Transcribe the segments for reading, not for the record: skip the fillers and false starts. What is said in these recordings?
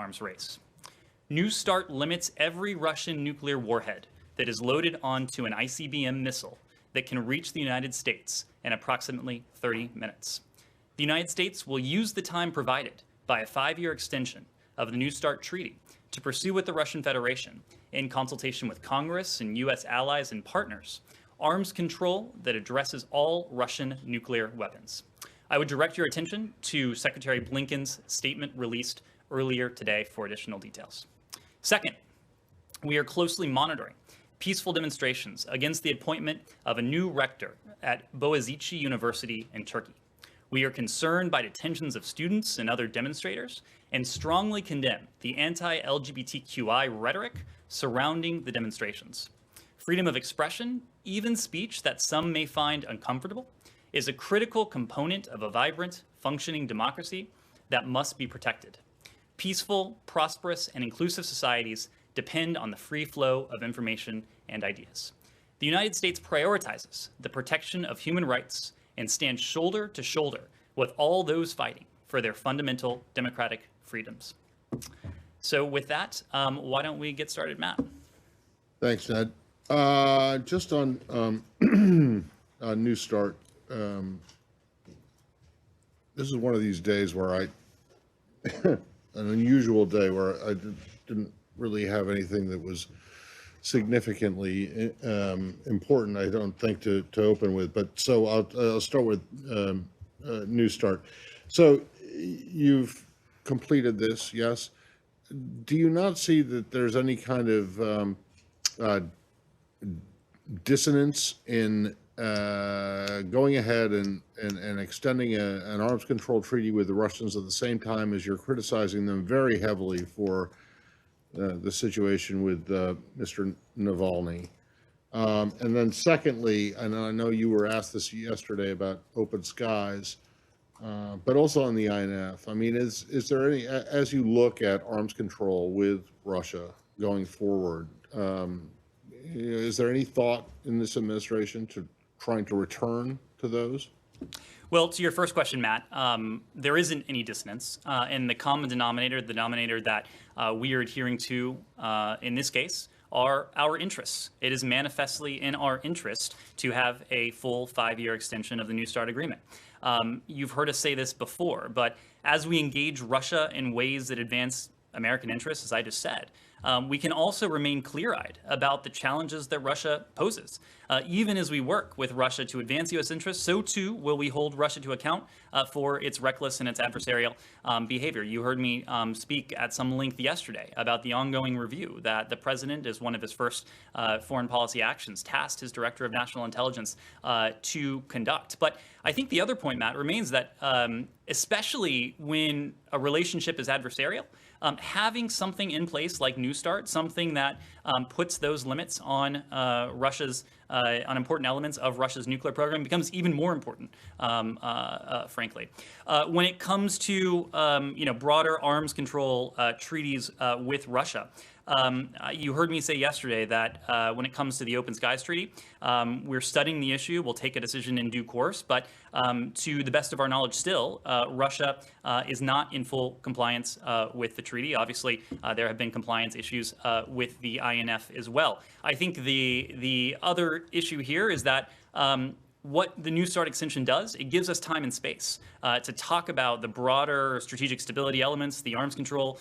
arms race. New START limits every Russian nuclear warhead that is loaded onto an ICBM missile that can reach the United States in approximately 30 minutes. The United States will use the time provided by a 5-year extension of the New START treaty to pursue with the Russian Federation, in consultation with Congress and U.S. allies and partners, arms control that addresses all Russian nuclear weapons. I would direct your attention to Secretary Blinken's statement released earlier today for additional details. Second, we are closely monitoring peaceful demonstrations against the appointment of a new rector at Boğaziçi University in Turkey. We are concerned by detentions of students and other demonstrators and strongly condemn the anti-LGBTQI rhetoric surrounding the demonstrations. Freedom of expression, even speech that some may find uncomfortable, is a critical component of a vibrant, functioning democracy that must be protected. Peaceful, prosperous, and inclusive societies depend on the free flow of information and ideas. The United States prioritizes the protection of human rights and stands shoulder to shoulder with all those fighting for their fundamental democratic freedoms. So with that, why don't we get started, Matt? Thanks, Ned. Just on New START, this is one of these days where an unusual day where I didn't really have anything that was significantly important, I don't think, to open with. But so I'll start with New START. So you've completed this, yes? Do you not see that there's any kind of dissonance in going ahead and extending an arms control treaty with the Russians at the same time as you're criticizing them very heavily for the situation with Mr. Navalny? And then secondly, and I know you were asked this yesterday about open skies, but also on the INF. I mean, is there any, as you look at arms control with Russia going forward, is there any thought in this administration to trying to return to those? Well, to your first question, Matt, there isn't any dissonance. And the common denominator, the denominator that we are adhering to in this case, are our interests. It is manifestly in our interest to have a full 5-year extension of the New START agreement. You've heard us say this before, but as we engage Russia in ways that advance American interests, as I just said, we can also remain clear-eyed about the challenges that Russia poses. Even as we work with Russia to advance U.S. interests, so too will we hold Russia to account for its reckless and its adversarial behavior. You heard me speak at some length yesterday about the ongoing review that the president, as one of his first foreign policy actions, tasked his director of national intelligence to conduct. But I think the other point, Matt, remains that especially when a relationship is adversarial, having something in place like New START, something that puts those limits on Russia's on important elements of Russia's nuclear program becomes even more important, frankly. When it comes to broader arms control treaties with Russia, you heard me say yesterday that when it comes to the Open Skies Treaty, we're studying the issue. We'll take a decision in due course. But to the best of our knowledge still, Russia is not in full compliance with the treaty. Obviously, there have been compliance issues with the INF as well. I think the other issue here is that what the New START extension does, it gives us time and space to talk about the broader strategic stability elements, the arms control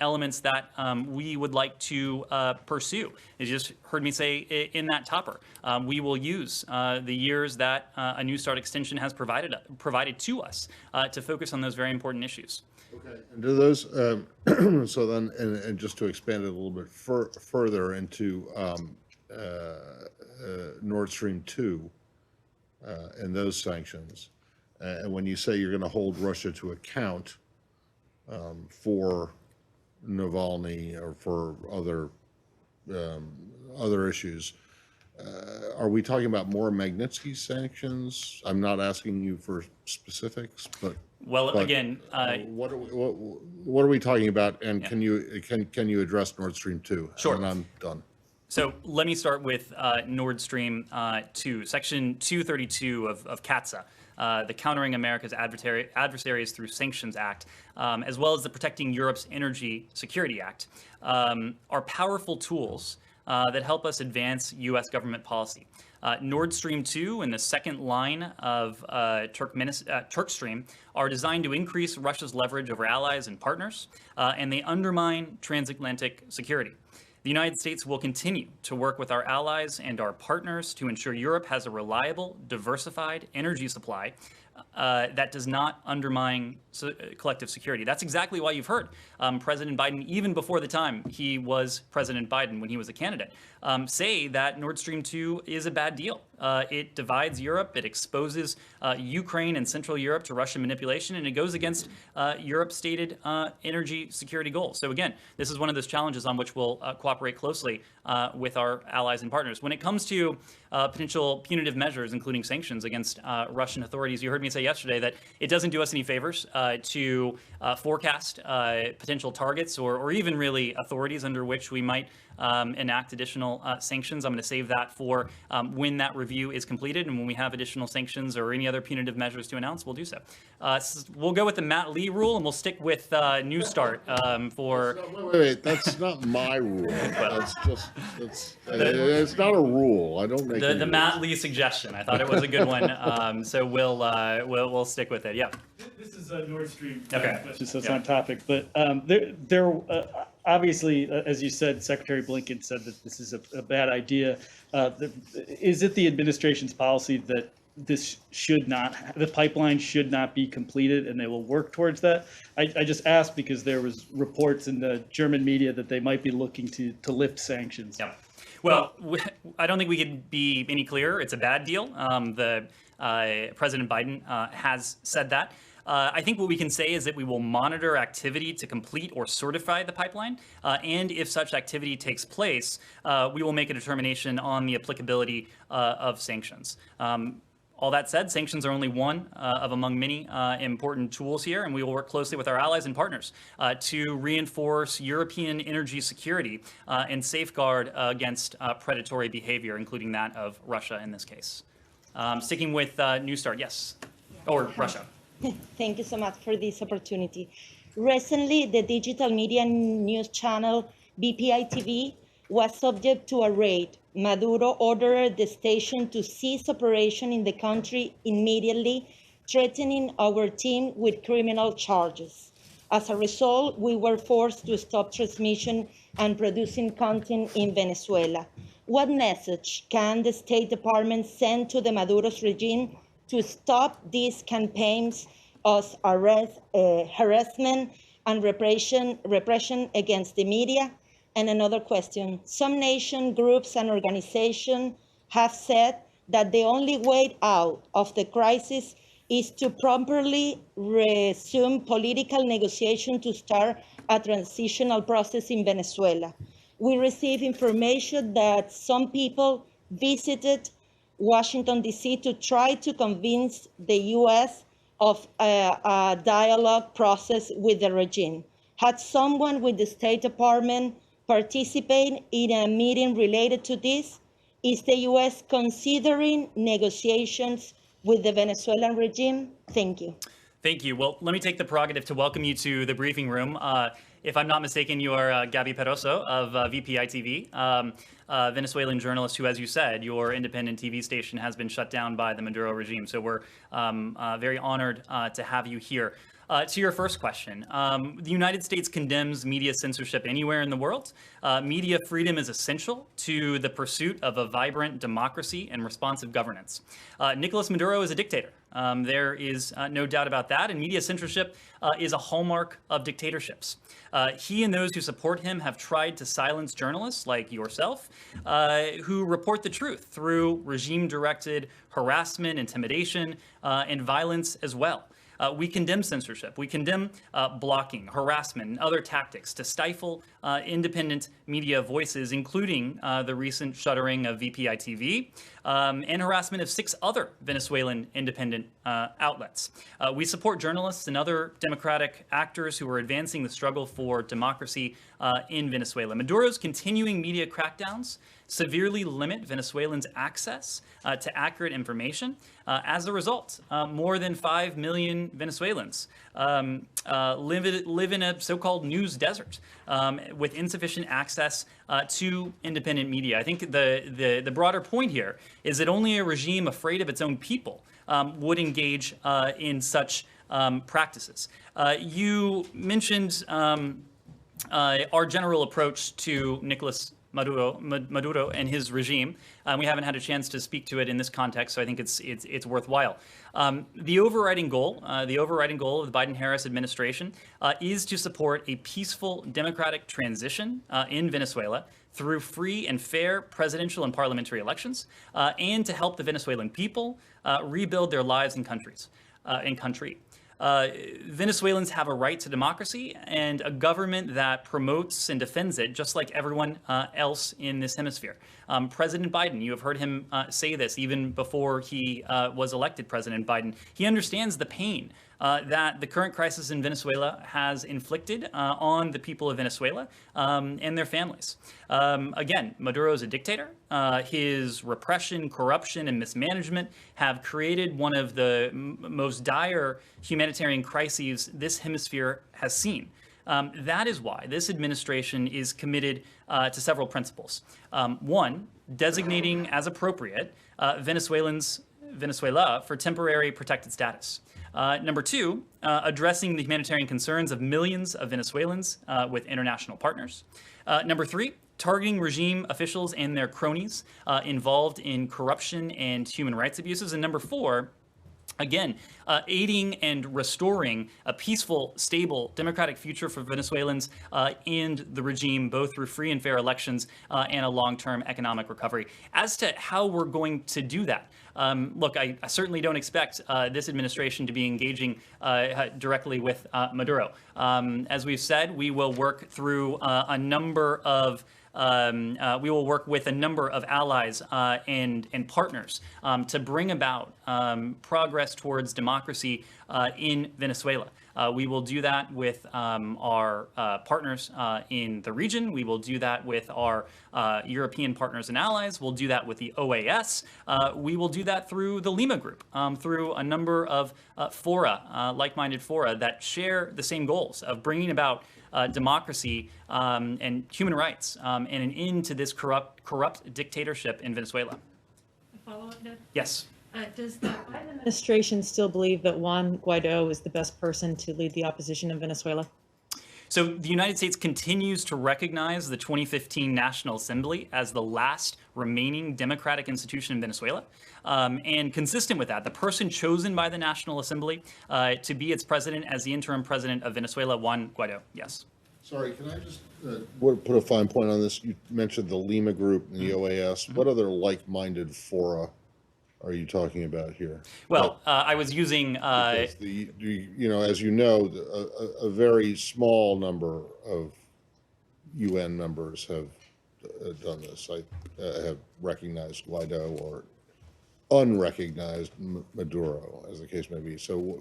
elements that we would like to pursue. As you just heard me say in that topper, we will use the years that a New START extension has provided to us to focus on those very important issues. Okay, and do those, so then, and just to expand it a little bit further into Nord Stream 2, and those sanctions, and when you say you're going to hold Russia to account for Navalny or for other issues, are we talking about more Magnitsky sanctions? I'm not asking you for specifics, but again, what are we talking about? And can you address Nord Stream 2? Sure. And I'm done. So let me start with Nord Stream 2, Section 232 of CATSA the Countering America's Adversaries Through Sanctions Act, as well as the Protecting Europe's Energy Security Act, are powerful tools that help us advance U.S. government policy. Nord Stream 2 and the second line of Turk Stream are designed to increase Russia's leverage over allies and partners, and they undermine transatlantic security. The United States will continue to work with our allies and our partners to ensure Europe has a reliable, diversified energy supply that does not undermine collective security. That's exactly why you've heard President Biden, even before the time he was President Biden when he was a candidate, say that Nord Stream 2 is a bad deal. It divides Europe, it exposes Ukraine and Central Europe to Russian manipulation, and it goes against Europe's stated energy security goals. So again, this is one of those challenges on which we'll cooperate closely with our allies and partners. When it comes to potential punitive measures, including sanctions against Russian authorities, you heard me say yesterday that it doesn't do us any favors to forecast potential targets or even really authorities under which we might enact additional sanctions. I'm going to save that for when that review is completed, and when we have additional sanctions or any other punitive measures to announce, we'll do so. We'll go with the Matt Lee rule, and we'll stick with New Start for... Wait, that's not my rule. That's just, it's not a rule. I don't make the Matt Lee suggestion. I thought it was a good one, so we'll stick with it. Yeah. This is a Nord Stream question, so it's on topic, but there obviously, as you said, Secretary Blinken said that this is a bad idea. Is it the administration's policy that the pipeline should not be completed, and they will work towards that? I just asked because there was reports in the German media that they might be looking to lift sanctions. Yeah. Well, I don't think we could be any clearer. It's a bad deal. President Biden has said that. I think what we can say is that we will monitor activity to complete or certify the pipeline, and if such activity takes place, we will make a determination on the applicability of sanctions. All that said, sanctions are only one of among many important tools here, and we will work closely with our allies and partners to reinforce European energy security and safeguard against predatory behavior, including that of Russia in this case. Sticking with New Start, yes, or Russia. Thank you so much for this opportunity. Recently, the digital media news channel VPItv was subject to a raid. Maduro ordered the station to cease operation in the country immediately, threatening our team with criminal charges. As a result, we were forced to stop transmission and producing content in Venezuela. What message can the State Department send to the Maduro's regime to stop these campaigns of arrest, harassment and repression against the media? And another question, some nation groups and organizations have said that the only way out of the crisis is to properly resume political negotiation to start a transitional process in Venezuela. We receive information that some people visited Washington, D.C. to try to convince the U.S. of a dialogue process with the regime. Had someone with the State Department participate in a meeting related to this? Is the U.S. considering negotiations with the Venezuelan regime? Thank you. Thank you. Well, let me take the prerogative to welcome you to the briefing room. If I'm not mistaken, you are Gabby Peroso of VPItv, Venezuelan journalist who, as you said, your independent TV station has been shut down by the Maduro regime. So we're very honored to have you here. To your first question, the United States condemns media censorship anywhere in the world. Media freedom is essential to the pursuit of a vibrant democracy and responsive governance. Nicolas Maduro is a dictator. There is no doubt about that, and media censorship is a hallmark of dictatorships. He and those who support him have tried to silence journalists like yourself who report the truth through regime-directed harassment, intimidation, and violence as well. We condemn censorship. We condemn blocking, harassment, and other tactics to stifle independent media voices, including the recent shuttering of VPItv. and harassment of 6 other Venezuelan independent outlets. We support journalists and other democratic actors who are advancing the struggle for democracy in Venezuela. Maduro's continuing media crackdowns severely limit Venezuelans' access to accurate information. As a result, more than 5 million Venezuelans live in a so-called news desert with insufficient access to independent media. I think the broader point here is that only a regime afraid of its own people would engage in such practices. You mentioned our general approach to Nicolas Maduro and his regime. We haven't had a chance to speak to it in this context, so I think it's worthwhile. The overriding goal of the Biden-Harris administration is to support a peaceful democratic transition in Venezuela through free and fair presidential and parliamentary elections, and to help the Venezuelan people rebuild their lives and country. Venezuelans have a right to democracy and a government that promotes and defends it, just like everyone else in this hemisphere. President Biden, you have heard him say this even before he was elected President Biden. He understands the pain that the current crisis in Venezuela has inflicted on the people of Venezuela and their families. Again, Maduro is a dictator. His repression, corruption, and mismanagement have created one of the most dire humanitarian crises this hemisphere has seen. That is why this administration is committed to several principles. One, designating as appropriate Venezuela for temporary protected status. Number 2, addressing the humanitarian concerns of millions of Venezuelans with international partners. Number 3, targeting regime officials and their cronies involved in corruption and human rights abuses. And number 4, again, aiding and restoring a peaceful, stable, democratic future for Venezuelans and the regime, both through free and fair elections and a long-term economic recovery. As to how we're going to do that, look, I certainly don't expect this administration to be engaging directly with Maduro. As we've said, we will work through a number of we will work with a number of allies and partners to bring about progress towards democracy in Venezuela. We will do that with our partners in the region. We will do that with our European partners and allies. We'll do that with the OAS. We will do that through the Lima Group, through a number of fora, like-minded fora that share the same goals of bringing about democracy and human rights and an end to this corrupt dictatorship in Venezuela. A follow-up, Ned? Yes. Does the Biden Administration still believe that Juan Guaido is the best person to lead the opposition in Venezuela? So the United States continues to recognize the 2015 National Assembly as the last remaining democratic institution in Venezuela. And consistent with that, the person chosen by the National Assembly to be its president as the interim president of Venezuela, Juan Guaido. Yes. Sorry, can I just put a fine point on this? You mentioned the Lima Group and the OAS. What other like-minded fora are you talking about here? Well, I was using... Because as you know, a very small number of UN members have done this. I have recognized Guaido or unrecognized Maduro, as the case may be. So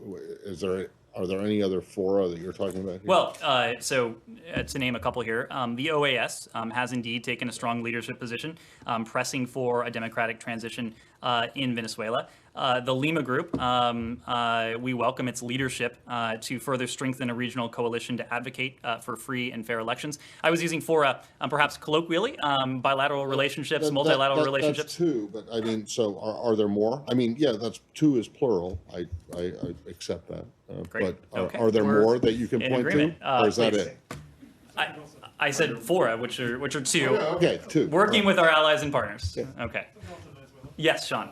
are there any other fora that you're talking about here? Well, so to name a couple here, the OAS has indeed taken a strong leadership position, pressing for a democratic transition in Venezuela. The Lima Group, we welcome its leadership to further strengthen a regional coalition to advocate for free and fair elections. I was using fora, perhaps colloquially, bilateral relationships, multilateral relationships. That's 2, but I mean, so are there more? I mean, yeah, that's 2 is plural. I accept that. Great. But Okay. are there more that you can point to? Or is that please. it? I said fora, which are 2. Okay, 2. Working with our allies and partners. Yeah. Okay. Yes, Sean.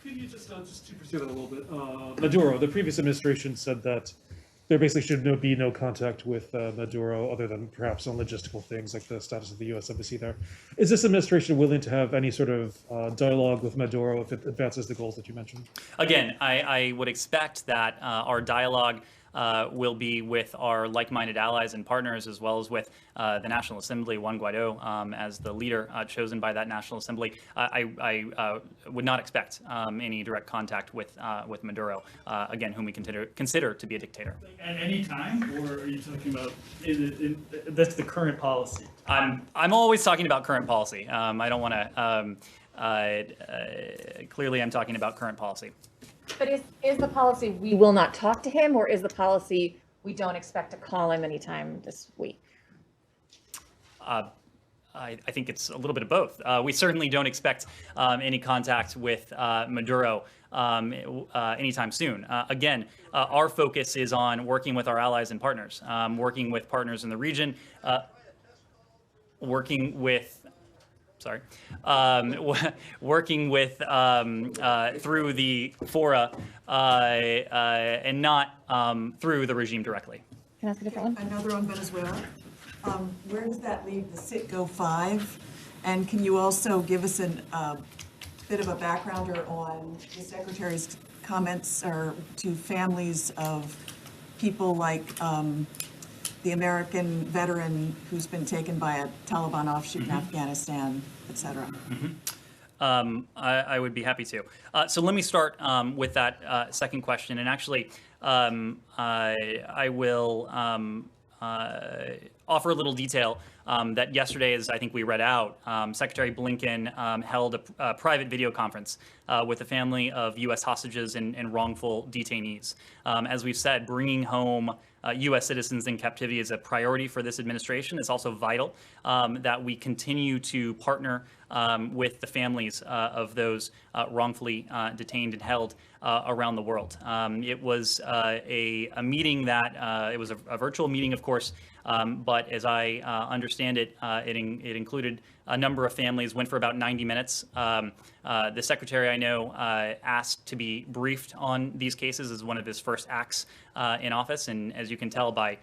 Could you just to pursue that a little bit? Maduro, the previous administration said that there basically should be no contact with Maduro other than perhaps on logistical things like the status of the U.S. embassy there. Is this administration willing to have any sort of dialogue with Maduro if it advances the goals that you mentioned? Again, I would expect that our dialogue will be with our like-minded allies and partners, as well as with the National Assembly, Juan Guaido, as the leader chosen by that National Assembly. I would not expect any direct contact with Maduro, again, whom we consider to be a dictator. At any time, or are you talking about that's the current policy? I'm always talking about current policy. I don't want to. Clearly, I'm talking about current policy. But is the policy we will not talk to him, or is the policy we don't expect to call him anytime this week? I think it's a little bit of both. We certainly don't expect any contact with Maduro anytime soon. Again, our focus is on working with our allies and partners, working with partners in the region, working with through the fora and not through the regime directly. Can I ask a different one? Another on Venezuela. Where does that leave the Citgo 5? And can you also give us a bit of a backgrounder on the Secretary's comments or to families of people like the American veteran who's been taken by a Taliban offshoot in Afghanistan, et cetera? I would be happy to. So let me start with that second question. And actually, I will offer a little detail that yesterday, as I think we read out, Secretary Blinken held a private video conference with the family of U.S. hostages and wrongful detainees. As we've said, bringing home U.S. citizens in captivity is a priority for this administration. It's also vital that we continue to partner with the families of those wrongfully detained and held around the world. It was a meeting that, it was a virtual meeting, of course, but as I understand it, it included a number of families, went for about 90 minutes. The Secretary, I know, asked to be briefed on these cases as one of his first acts in office. And as you can tell by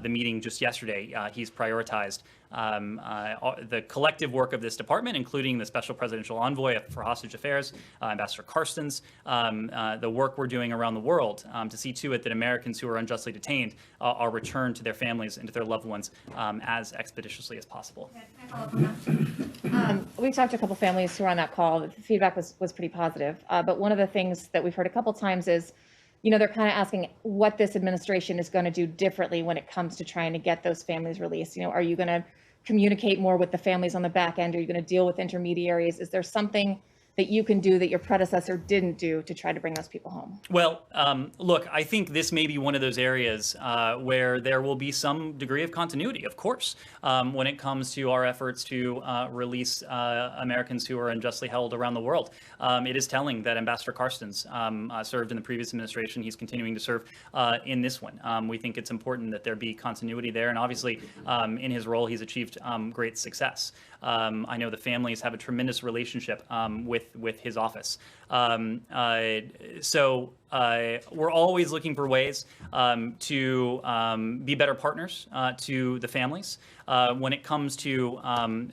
the meeting just yesterday, he's prioritized the collective work of this department, including the Special Presidential Envoy for Hostage Affairs, Ambassador Carstens, the work we're doing around the world to see to it that Americans who are unjustly detained are returned to their families and to their loved ones as expeditiously as possible. We've talked to a couple families who were on that call. The feedback was pretty positive. But one of the things that we've heard a couple times is, you know, they're kind of asking what this administration is going to do differently when it comes to trying to get those families released. You know, are you going to communicate more with the families on the back end? Are you going to deal with intermediaries? Is there something that you can do that your predecessor didn't do to try to bring those people home? Well, look, I think this may be one of those areas where there will be some degree of continuity, of course, when it comes to our efforts to release Americans who are unjustly held around the world. It is telling that Ambassador Carstens served in the previous administration. He's continuing to serve in this one. We think it's important that there be continuity there. And obviously, in his role, he's achieved great success. I know the families have a tremendous relationship with his office. So we're always looking for ways to be better partners to the families. When it comes to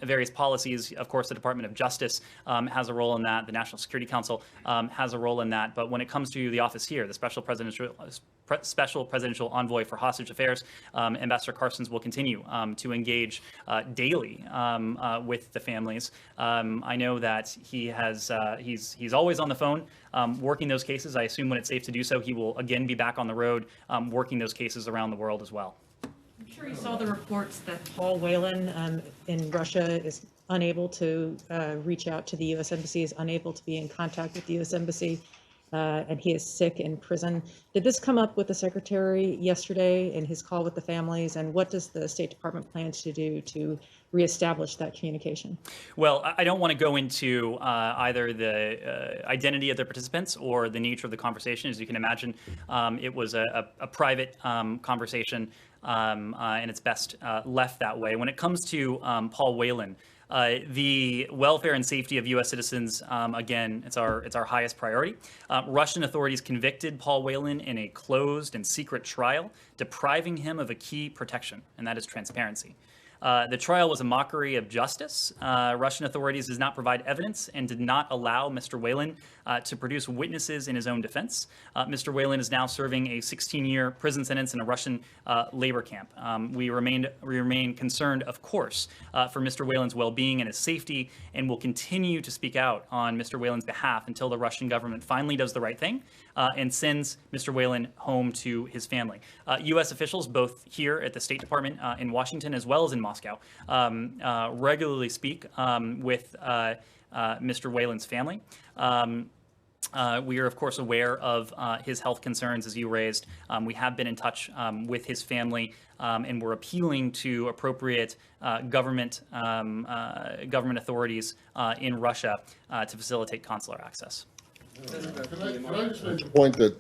various policies, of course, the Department of Justice has a role in that. The National Security Council has a role in that. But when it comes to the office here, the Special Presidential Envoy for Hostage Affairs, Ambassador Carstens will continue to engage daily with the families. I know that he has he's always on the phone working those cases. I assume when it's safe to do so, he will again be back on the road working those cases around the world as well. I'm sure you saw the reports that Paul Whelan in Russia is unable to reach out to the U.S. Embassy, is unable to be in contact with the U.S. Embassy, and he is sick in prison. Did this come up with the Secretary yesterday in his call with the families, and what does the State Department plan to do to reestablish that communication? Well, I don't want to go into either the identity of the participants or the nature of the conversation. As you can imagine, it was a private conversation, and it's best left that way. When it comes to Paul Whelan, the welfare and safety of U.S. citizens, again, it's our highest priority. Russian authorities convicted Paul Whelan in a closed and secret trial, depriving him of a key protection, and that is transparency. The trial was a mockery of justice. Russian authorities did not provide evidence and did not allow Mr. Whelan to produce witnesses in his own defense. Mr. Whelan is now serving a 16-year prison sentence in a Russian labor camp. We remain concerned, of course, for Mr. Whelan's well-being and his safety, and will continue to speak out on Mr. Whelan's behalf until the Russian government finally does the right thing and sends Mr. Whelan home to his family. U.S. officials, both here at the State Department in Washington as well as in Moscow, regularly speak with Mr. Whelan's family. We are, of course, aware of his health concerns, as you raised. We have been in touch with his family, and we're appealing to appropriate government authorities in Russia to facilitate consular access. Can I just make the point that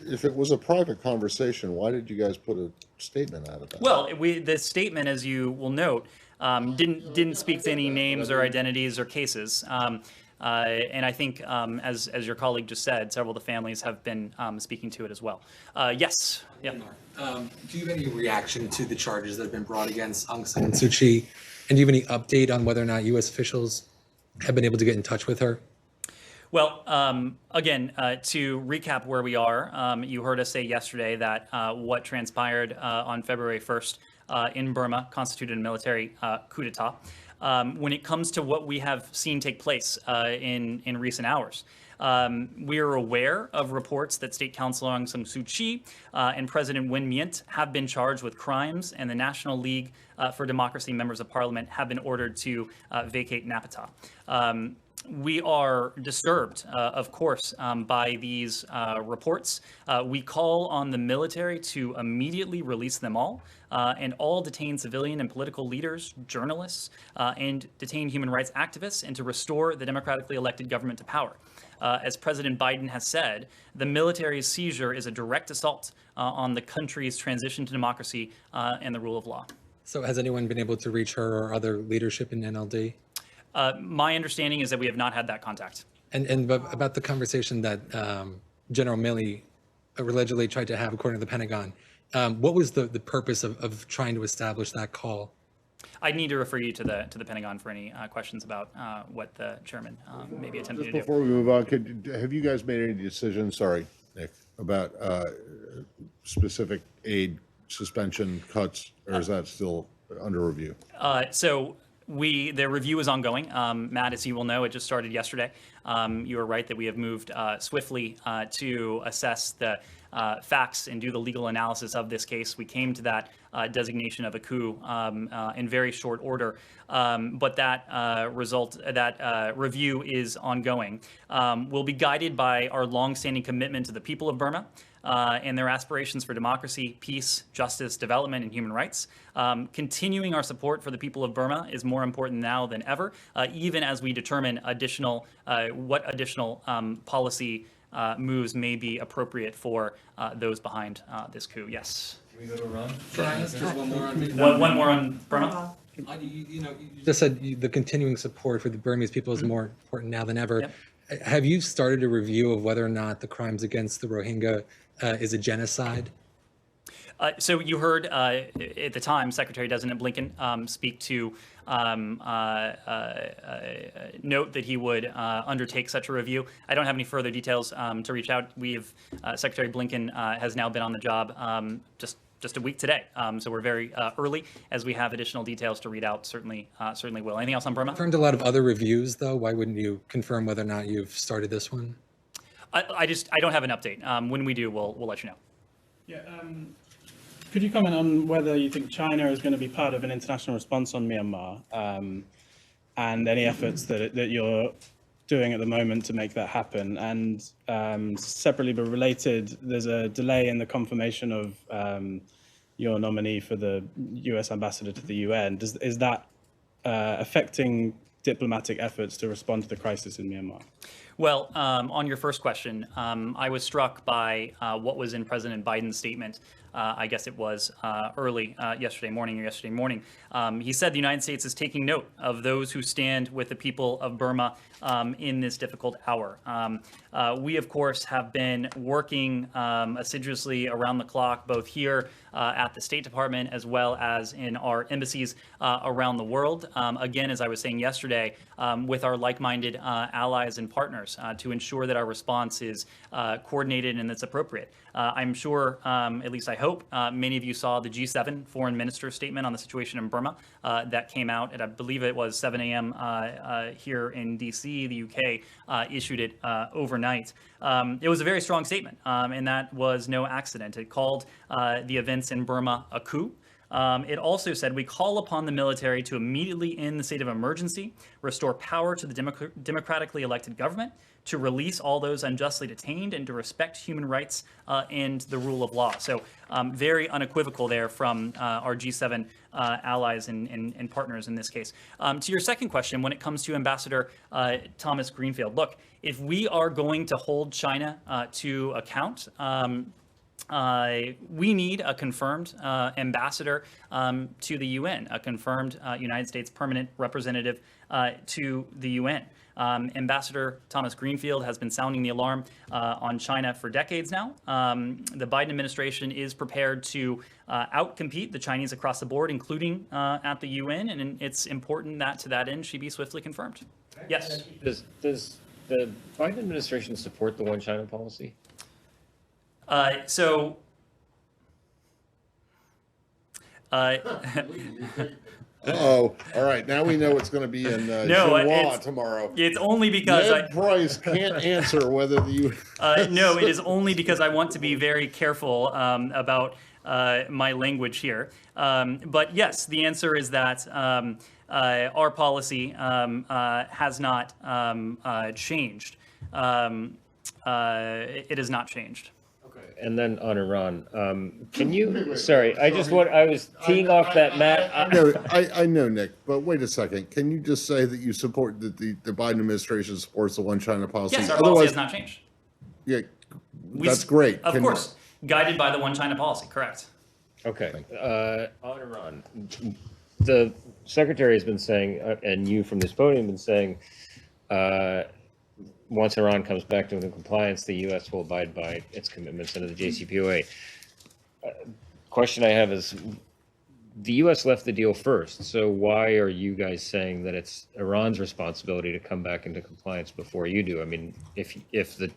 if it was a private conversation, why did you guys put a statement out of that? Well, the statement, as you will note, didn't speak to any names or identities or cases. And I think, as your colleague just said, several of the families have been speaking to it as well. Yes. Yeah. Do you have any reaction to the charges that have been brought against Aung San Suu Kyi? And do you have any update on whether or not U.S. officials have been able to get in touch with her? Well, again, to recap where we are, you heard us say yesterday that what transpired on February 1st in Burma constituted a military coup d'etat. When it comes to what we have seen take place in recent hours, we are aware of reports that State Counsel Aung San Suu Kyi and President Win Myint have been charged with crimes, and the National League for Democracy members of Parliament have been ordered to vacate Naypyidaw. We are disturbed, of course, by these reports. We call on the military to immediately release them all, and all detained civilian and political leaders, journalists, and detained human rights activists, and to restore the democratically elected government to power. As President Biden has said, the military's seizure is a direct assault on the country's transition to democracy and the rule of law. So has anyone been able to reach her or other leadership in NLD? My understanding is that we have not had that contact. And about the conversation that General Milley allegedly tried to have, according to the Pentagon, what was the purpose of trying to establish that call? I need to refer you to the Pentagon for any questions about what the chairman may be attempting to do. Before we move on, have you guys made any decisions, sorry, Nick, about specific aid suspension cuts, or is that still under review? So the review is ongoing. Matt, as you will know, it just started yesterday. You are right that we have moved swiftly to assess the facts and do the legal analysis of this case. We came to that designation of a coup in very short order, but that review is ongoing. We'll be guided by our longstanding commitment to the people of Burma and their aspirations for democracy, peace, justice, development, and human rights. Continuing our support for the people of Burma is more important now than ever, even as we determine what additional policy moves may be appropriate for those behind this coup. Yes. Can we go to Ron? Can I ask just one more on One more on Burma? You just said the continuing support for the Burmese people is more important now than ever. Yep. Have you started a review of whether or not the crimes against the Rohingya is a genocide? So you heard at the time Secretary Designate Blinken speak to note that he would undertake such a review. I don't have any further details to reach out. Secretary Blinken has now been on the job just a week today, so we're very early. As we have additional details to read out, certainly will. Anything else on Burma? Confirmed a lot of other reviews, though. Why wouldn't you confirm whether or not you've started this one? I don't have an update. When we do, we'll let you know. Yeah. Could you comment on whether you think China is going to be part of an international response on Myanmar, and any efforts that you're doing at the moment to make that happen? And separately but related, there's a delay in the confirmation of your nominee for the US ambassador to the UN. Is that affecting diplomatic efforts to respond to the crisis in Myanmar? Well, on your first question, I was struck by what was in President Biden's statement I guess it was early yesterday morning. He said the United States is taking note of those who stand with the people of Burma in this difficult hour. We, of course, have been working assiduously around the clock, both here at the State Department as well as in our embassies around the world. Again, as I was saying yesterday, with our like-minded allies and partners to ensure that our response is coordinated and that's appropriate. I'm sure, at least I hope, many of you saw the G7 foreign minister statement on the situation in Burma that came out at, I believe it was 7 a.m. Here in D.C. The UK issued it overnight. It was a very strong statement, and that was no accident. It called the events in Burma a coup. It also said, we call upon the military to immediately end the state of emergency, restore power to the democratically elected government, to release all those unjustly detained, and to respect human rights and the rule of law. So very unequivocal there from our G7 allies and partners in this case. To your second question, when it comes to Ambassador Thomas Greenfield, look, if we are going to hold China to account, we need a confirmed ambassador to the UN, a confirmed United States permanent representative to the UN. Ambassador Thomas Greenfield has been sounding the alarm on China for decades now. The Biden administration is prepared to outcompete the Chinese across the board, including at the UN, and it's important that to that end she be swiftly confirmed. Yes. Does the Biden administration support the one China policy? Uh-oh. All right. Now we know it's going to be in Xinhua tomorrow. It's only because Ned Price can't answer whether the no, it is only because I want to be very careful about my language here. But yes, the answer is that our policy has not changed. It has not changed. And then on Iran, can you, sorry, I was teeing off that, Matt. I know, Nick, but wait a second. Can you just say that you support that the Biden administration supports the one China policy? Yes, our policy has not changed. Yeah, that's great. Of course, guided by the one China policy, correct. Okay. On Iran, the Secretary has been saying, and you from this podium have been saying, once Iran comes back to compliance, the U.S. will abide by its commitments under the JCPOA. Question I have is, the U.S. left the deal first, so why are you guys saying that it's Iran's responsibility to come back into compliance before you do? I mean, if the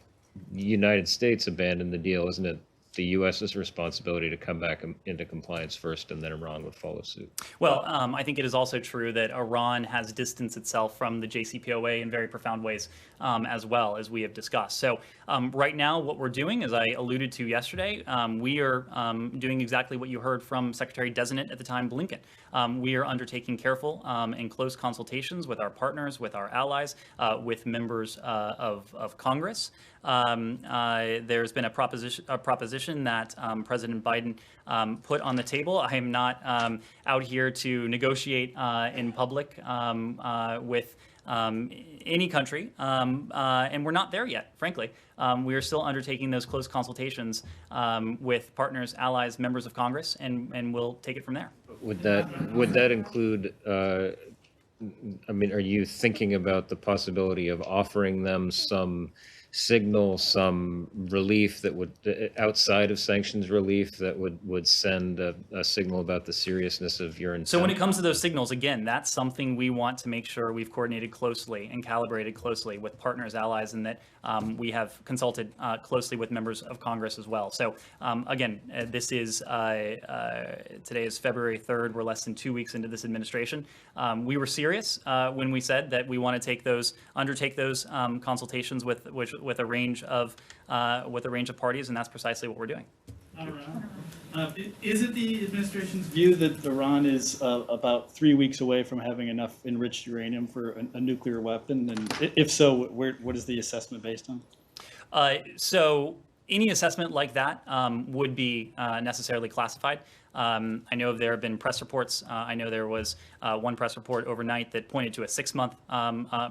United States abandoned the deal, isn't it the U.S.'s responsibility to come back into compliance first, and then Iran would follow suit? Well, I think it is also true that Iran has distanced itself from the JCPOA in very profound ways, as well, as we have discussed. So right now, what we're doing, as I alluded to yesterday, we are doing exactly what you heard from Secretary-Designate at the time, Blinken. We are undertaking careful and close consultations with our partners, with our allies, with members of Congress. There's been a proposition that President Biden put on the table. I am not out here to negotiate in public with any country, and we're not there yet, frankly. We are still undertaking those close consultations with partners, allies, members of Congress, and we'll take it from there. Would that include, I mean, are you thinking about the possibility of offering them some signal, some relief that would, outside of sanctions relief, that would send a signal about the seriousness of your intent? So when it comes to those signals, again, that's something we want to make sure we've coordinated closely and calibrated closely with partners, allies, and that we have consulted closely with members of Congress as well. So again, this is, today is February 3rd. We're less than 2 weeks into this administration. We were serious when we said that we want to undertake those consultations with a range of parties, and that's precisely what we're doing. Is it the administration's view that Iran is about 3 weeks away from having enough enriched uranium for a nuclear weapon? And if so, what is the assessment based on? So any assessment like that would be necessarily classified. I know there have been press reports. I know there was one press report overnight that pointed to a 6-month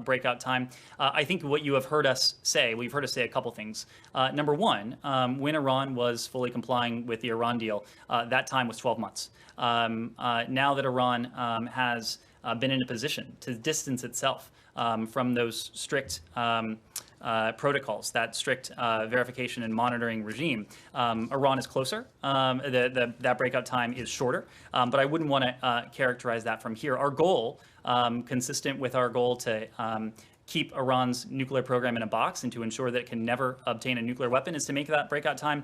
breakout time. I think what you have heard us say, we've heard us say a couple things. Number one, when Iran was fully complying with the Iran deal, that time was 12 months. Now that Iran has been in a position to distance itself from those strict protocols, that strict verification and monitoring regime, Iran is closer. That breakout time is shorter, but I wouldn't want to characterize that from here. Our goal, consistent with our goal to keep Iran's nuclear program in a box and to ensure that it can never obtain a nuclear weapon, is to make that breakout time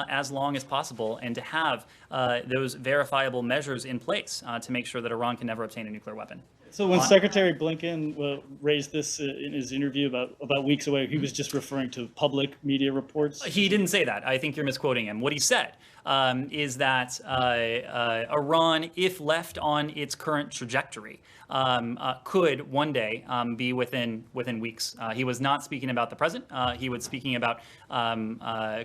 as long as possible and to have those verifiable measures in place to make sure that Iran can never obtain a nuclear weapon. So when Secretary Blinken raised this in his interview about weeks away, he was just referring to public media reports? He didn't say that. I think you're misquoting him. What he said is that Iran, if left on its current trajectory, could one day be within weeks. He was not speaking about the present. He was speaking about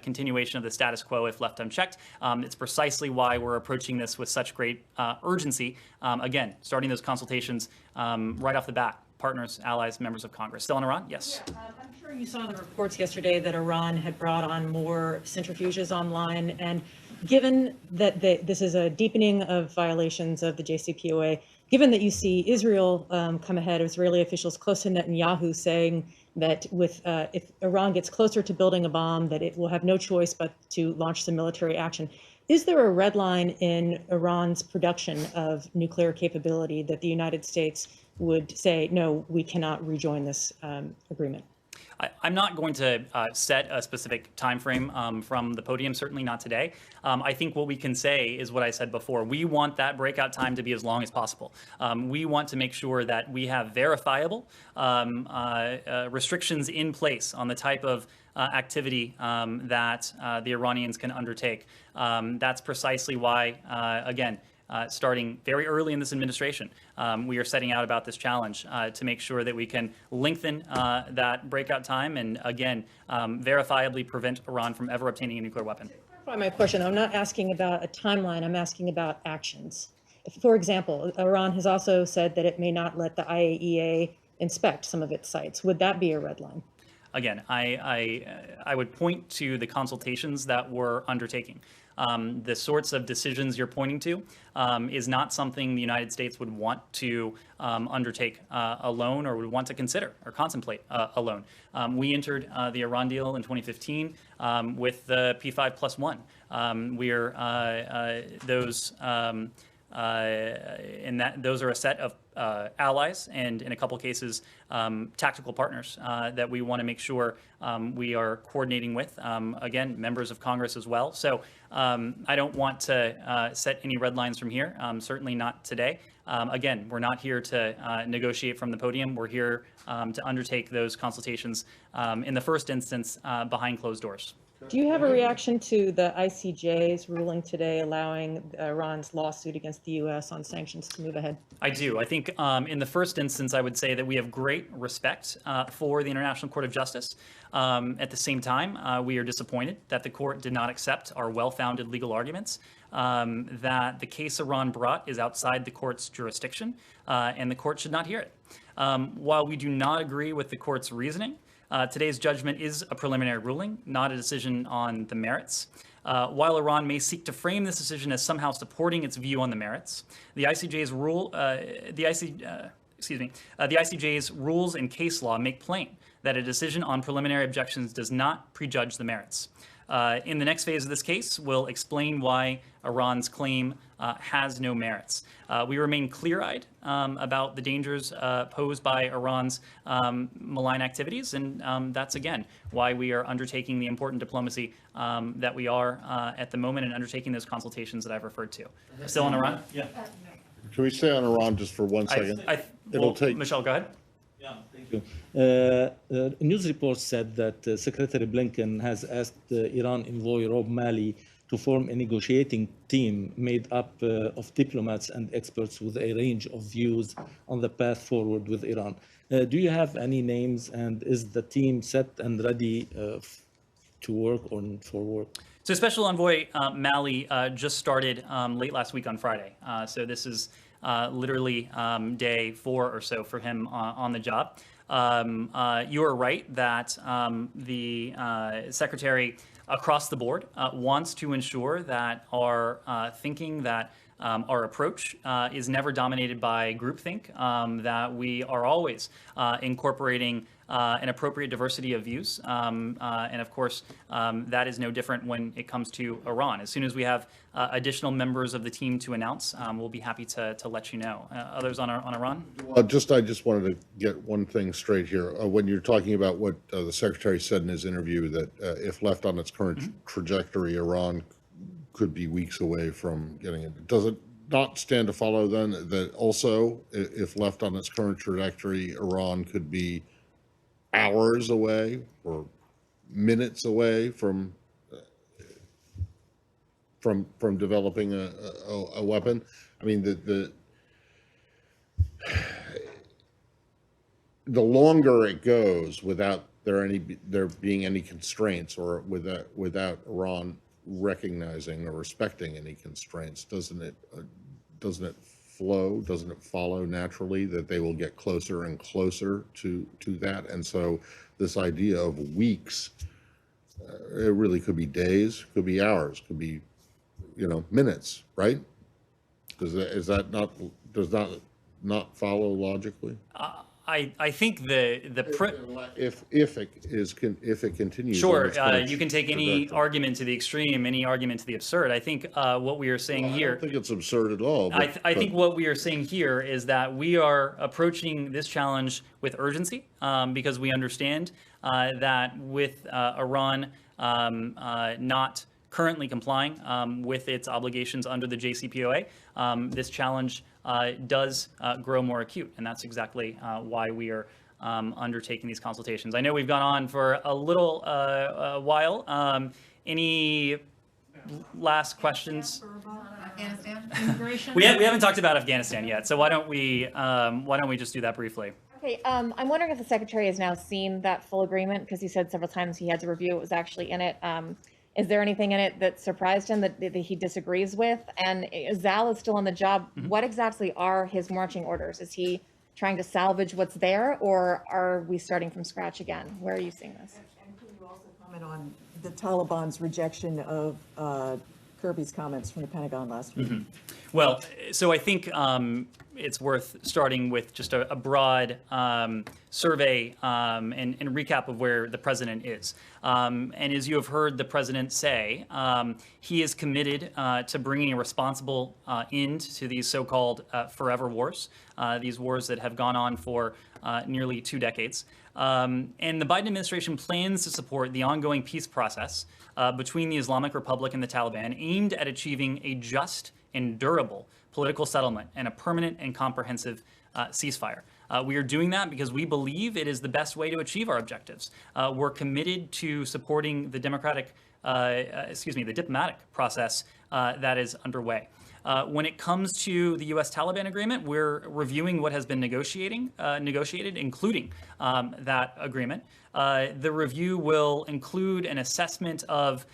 continuation of the status quo if left unchecked. It's precisely why we're approaching this with such great urgency. Again, starting those consultations right off the bat. Partners, allies, members of Congress. Still in Iran? Yes. Yeah, I'm sure you saw the reports yesterday that Iran had brought on more centrifuges online. And given that this is a deepening of violations of the JCPOA, given that you see Israel come ahead, Israeli officials close to Netanyahu saying that if Iran gets closer to building a bomb, that it will have no choice but to launch some military action. Is there a red line in Iran's production of nuclear capability that the United States would say, no, we cannot rejoin this agreement? I'm not going to set a specific time frame from the podium, certainly not today. I think what we can say is what I said before. We want that breakout time to be as long as possible. We want to make sure that we have verifiable restrictions in place on the type of activity that the Iranians can undertake. That's precisely why, again, starting very early in this administration, we are setting out about this challenge to make sure that we can lengthen that breakout time and, again, verifiably prevent Iran from ever obtaining a nuclear weapon. To clarify my question, I'm not asking about a timeline, I'm asking about actions. For example, Iran has also said that it may not let the IAEA inspect some of its sites. Would that be a red line? Again, I would point to the consultations that we're undertaking. The sorts of decisions you're pointing to is not something the United States would want to undertake alone or would want to consider or contemplate alone. We entered the Iran deal in 2015 with the P5+1. Those are a set of allies and, in a couple cases, tactical partners that we want to make sure we are coordinating with. Again, members of Congress as well. So I don't want to set any red lines from here, certainly not today. Again, we're not here to negotiate from the podium. We're here to undertake those consultations in the first instance behind closed doors. Do you have a reaction to the ICJ's ruling today allowing Iran's lawsuit against the U.S. on sanctions to move ahead? I do. I think in the first instance, I would say that we have great respect for the International Court of Justice. At the same time, we are disappointed that the court did not accept our well-founded legal arguments, that the case Iran brought is outside the court's jurisdiction, and the court should not hear it. While we do not agree with the court's reasoning, today's judgment is a preliminary ruling, not a decision on the merits. While Iran may seek to frame this decision as somehow supporting its view on the merits, the ICJ's rules and case law make plain that a decision on preliminary objections does not prejudge the merits. In the next phase of this case, we'll explain why Iran's claim has no merits. We remain clear-eyed about the dangers posed by Iran's malign activities, and that's, again, why we are undertaking the important diplomacy that we are at the moment and undertaking those consultations that I've referred to. Still on Iran? Yeah. Can we stay on Iran just for 1 second? It'll take. Michelle, go ahead. Yeah, thank you. News reports said that Secretary Blinken has asked Iran envoy Rob Malley to form a negotiating team made up of diplomats and experts with a range of views on the path forward with Iran. Do you have any names, and is the team set and ready to work or for work? So Special Envoy Malley just started late last week on Friday. So this is literally day 4 or so for him on the job. You are right that the Secretary across the board wants to ensure that our thinking, that our approach is never dominated by groupthink, that we are always incorporating an appropriate diversity of views. And of course, that is no different when it comes to Iran. As soon as we have additional members of the team to announce, we'll be happy to let you know. Others on Iran? Well, I just wanted to get one thing straight here. When you're talking about what the Secretary said in his interview, that if left on its current trajectory, Iran could be weeks away from getting it. Does it not stand to follow then that also, if left on its current trajectory, Iran could be hours away or minutes away from developing a weapon? I mean, the longer it goes without there being any constraints, or without Iran recognizing or respecting any constraints, doesn't it follow naturally that they will get closer and closer to that? And so this idea of weeks, it really could be days, could be hours, could be, minutes, right? Does that not follow logically? I think if it continues. Sure, you can take any argument to the extreme, any argument to the absurd. I think what we are saying here. I don't think it's absurd at all. I think what we are saying here is that we are approaching this challenge with urgency because we understand that with Iran not currently complying with its obligations under the JCPOA, this challenge does grow more acute, and that's exactly why we are undertaking these consultations. I know we've gone on for a little while. Any last questions? Afghanistan, immigration. We haven't talked about Afghanistan yet, so why don't we just do that briefly? Okay, I'm wondering if the Secretary has now seen that full agreement, because he said several times he had to review what was actually in it. Is there anything in it that surprised him that he disagrees with? And Zal is still on the job. What exactly are his marching orders? Is he trying to salvage what's there, or are we starting from scratch again? Where are you seeing this? And can you also comment on the Taliban's rejection of Kirby's comments from the Pentagon last week? Well, so I think it's worth starting with just a broad survey and recap of where the president is. And as you have heard the president say, he is committed to bringing a responsible end to these so-called forever wars, these wars that have gone on for nearly 2 decades. And the Biden administration plans to support the ongoing peace process between the Islamic Republic and the Taliban, aimed at achieving a just and durable political settlement and a permanent and comprehensive ceasefire. We are doing that because we believe it is the best way to achieve our objectives. We're committed to supporting the diplomatic process that is underway. When it comes to the U.S.-Taliban agreement, we're reviewing what has been negotiated, including that agreement. The review will include an assessment of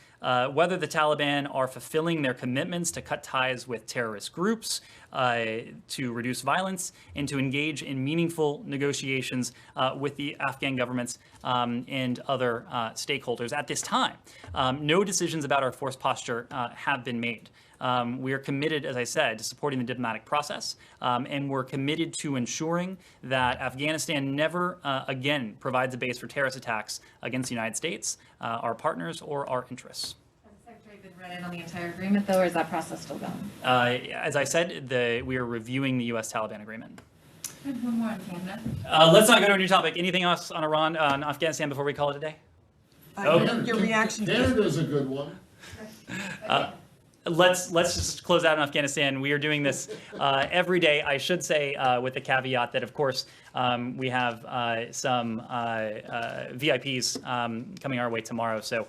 whether the Taliban are fulfilling their commitments to cut ties with terrorist groups, to reduce violence, and to engage in meaningful negotiations with the Afghan governments and other stakeholders. At this time, no decisions about our force posture have been made. We are committed, as I said, to supporting the diplomatic process, and we're committed to ensuring that Afghanistan never again provides a base for terrorist attacks against the United States, our partners, or our interests. Has the Secretary been read in on the entire agreement, though, or is that process still going? As I said, we are reviewing the U.S.-Taliban agreement. One more on Canada. Let's not go to a new topic. Anything else on Iran, on Afghanistan before we call it a day? Your reaction. Canada's a good one. Let's just close out on Afghanistan. We are doing this every day, I should say, with the caveat that, of course, we have some VIPs coming our way tomorrow. So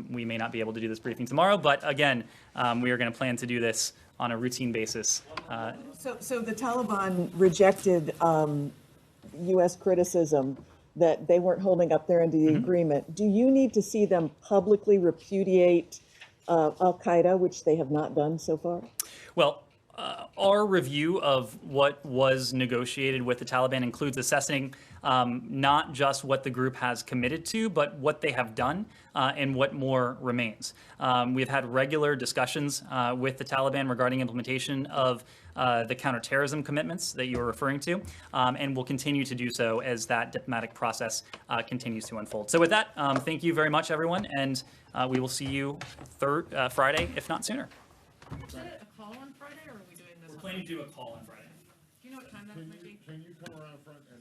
we may not be able to do this briefing tomorrow. But again, we are going to plan to do this on a routine basis. So the Taliban rejected U.S. criticism that they weren't holding up their end of the agreement. Do you need to see them publicly repudiate Al-Qaeda, which they have not done so far? Well, our review of what was negotiated with the Taliban includes assessing not just what the group has committed to, but what they have done and what more remains. We've had regular discussions with the Taliban regarding implementation of the counterterrorism commitments that you were referring to, and will continue to do so as that diplomatic process continues to unfold. So with that, thank you very much, everyone, and we will see you Friday, if not sooner. Is it a call on Friday, or are we doing this? We're planning to do a call on Friday. Do you know what time that might be? Can you come around front and